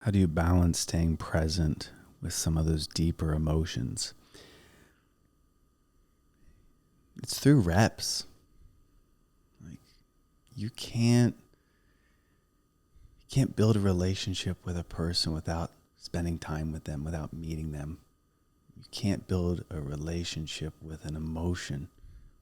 How do you balance staying present with some of those deeper emotions? It's through reps. Like you can't build a relationship with a person without spending time with them, without meeting them. You can't build a relationship with an emotion,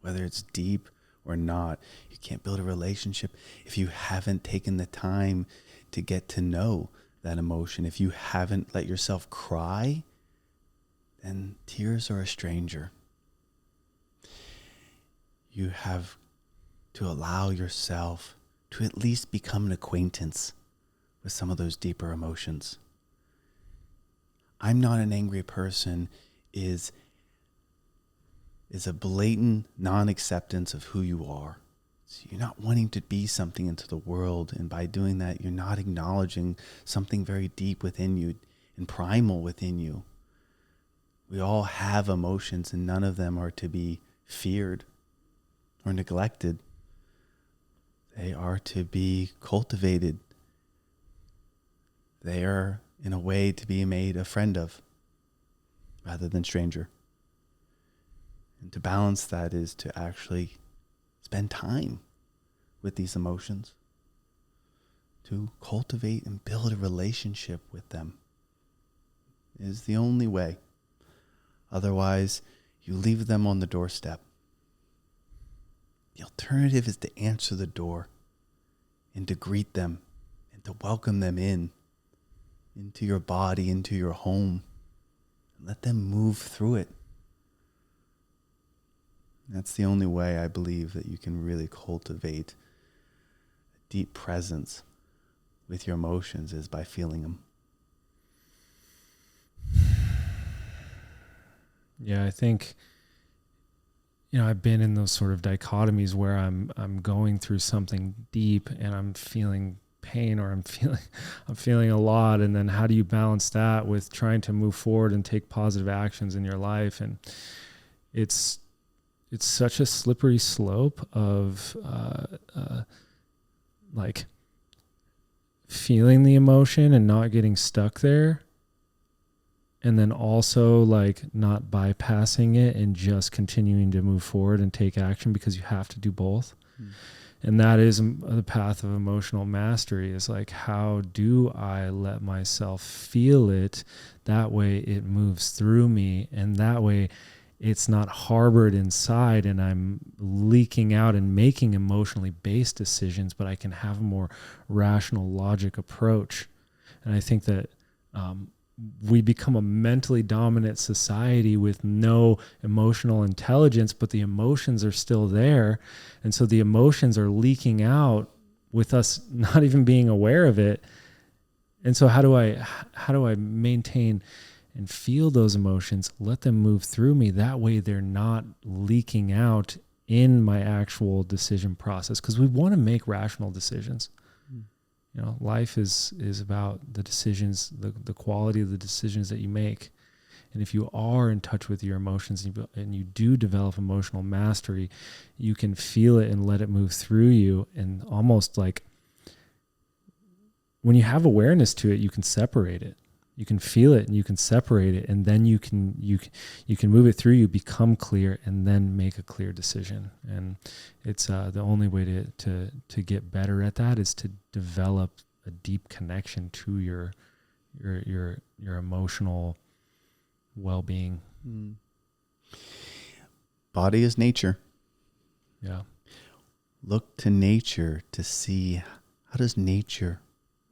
whether it's deep or not. You can't build a relationship if you haven't taken the time to get to know that emotion. If you haven't let yourself cry, then tears are a stranger. You have to allow yourself to at least become an acquaintance with some of those deeper emotions. I'm not an angry person is a blatant non-acceptance of who you are. So you're not wanting to be something into the world, and by doing that, you're not acknowledging something very deep within you and primal within you. We all have emotions, and none of them are to be feared or neglected. They are to be cultivated. They are, in a way, to be made a friend of, rather than stranger. And to balance that is to actually spend time with these emotions, to cultivate and build a relationship with them is the only way. Otherwise, you leave them on the doorstep. The alternative is to answer the door and to greet them and to welcome them into your body, into your home, and let them move through it. That's the only way I believe that you can really cultivate a deep presence with your emotions, is by feeling them. Yeah, I think, I've been in those sort of dichotomies where I'm going through something deep and I'm feeling pain, or I'm feeling a lot, and then how do you balance that with trying to move forward and take positive actions in your life? And it's such a slippery slope of like feeling the emotion and not getting stuck there, and then also like not bypassing it and just continuing to move forward and take action, because you have to do both. And that is the path of emotional mastery, is like, how do I let myself feel it? That way it moves through me, and that way it's not harbored inside and I'm leaking out and making emotionally based decisions, but I can have a more rational logic approach. And I think that we become a mentally dominant society with no emotional intelligence, but the emotions are still there. And so the emotions are leaking out with us not even being aware of it. And so how do I maintain and feel those emotions, let them move through me? That way they're not leaking out in my actual decision process, because we want to make rational decisions. Life is about the decisions, the quality of the decisions that you make. And if you are in touch with your emotions and you do develop emotional mastery, you can feel it and let it move through you. And almost like when you have awareness to it, you can separate it. You can feel it and you can separate it, and then you can move it through you, become clear, and then make a clear decision. And it's the only way to get better at that is to develop a deep connection to your emotional well-being. Body is nature. Yeah. Look to nature to see, how does nature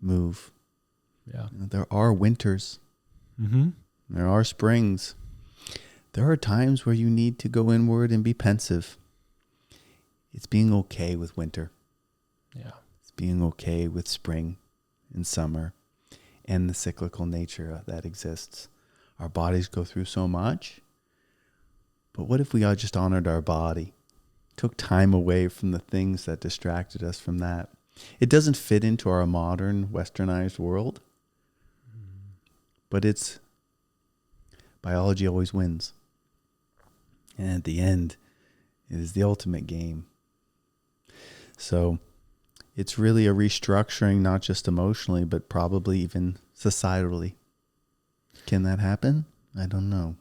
move? Yeah. There are winters. Mm-hmm. There are springs. There are times where you need to go inward and be pensive. It's being okay with winter. Yeah. It's being okay with spring and summer and the cyclical nature that exists. Our bodies go through so much. But what if we all just honored our body, took time away from the things that distracted us from that? It doesn't fit into our modern westernized world. But it's biology always wins. And at the end, it is the ultimate game. So it's really a restructuring, not just emotionally, but probably even societally. Can that happen? I don't know.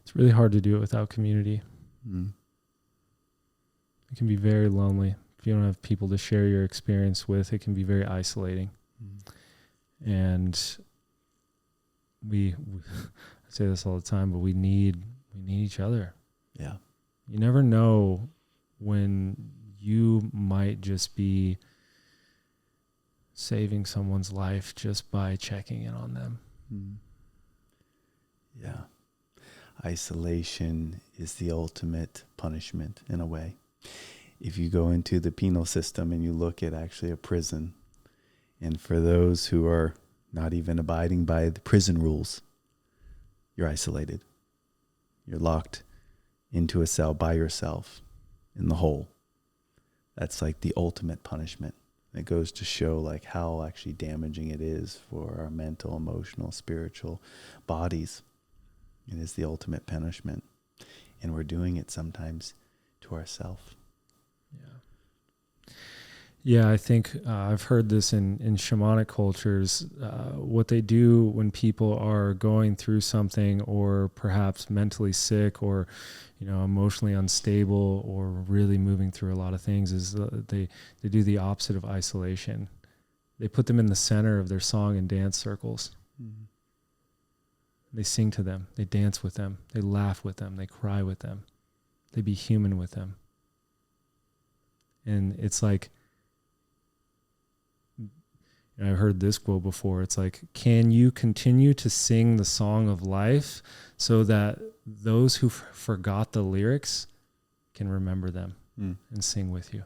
It's really hard to do it without community. Mm. It can be very lonely. If you don't have people to share your experience with, it can be very isolating. And I say this all the time, but we need each other. Yeah. You never know when you might just be saving someone's life just by checking in on them. Yeah. Isolation is the ultimate punishment in a way. If you go into the penal system and you look at actually a prison, and for those who are not even abiding by the prison rules, you're isolated. You're locked into a cell by yourself in the hole. That's like the ultimate punishment. It goes to show like how actually damaging it is for our mental, emotional, spiritual bodies. It is the ultimate punishment. And we're doing it sometimes to ourselves. Yeah, I think I've heard this in shamanic cultures. What they do when people are going through something, or perhaps mentally sick, or emotionally unstable, or really moving through a lot of things, is they do the opposite of isolation. They put them in the center of their song and dance circles. Mm-hmm. They sing to them. They dance with them. They laugh with them. They cry with them. They be human with them. And it's like, I've heard this quote before. It's like, can you continue to sing the song of life so that those who forgot the lyrics can remember them and sing with you?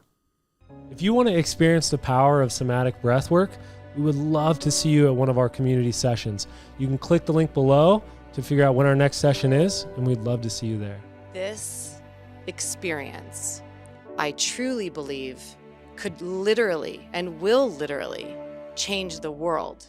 If you want to experience the power of somatic breathwork, we would love to see you at one of our community sessions. You can click the link below to figure out when our next session is, and we'd love to see you there. This experience, I truly believe, could literally and will literally change the world.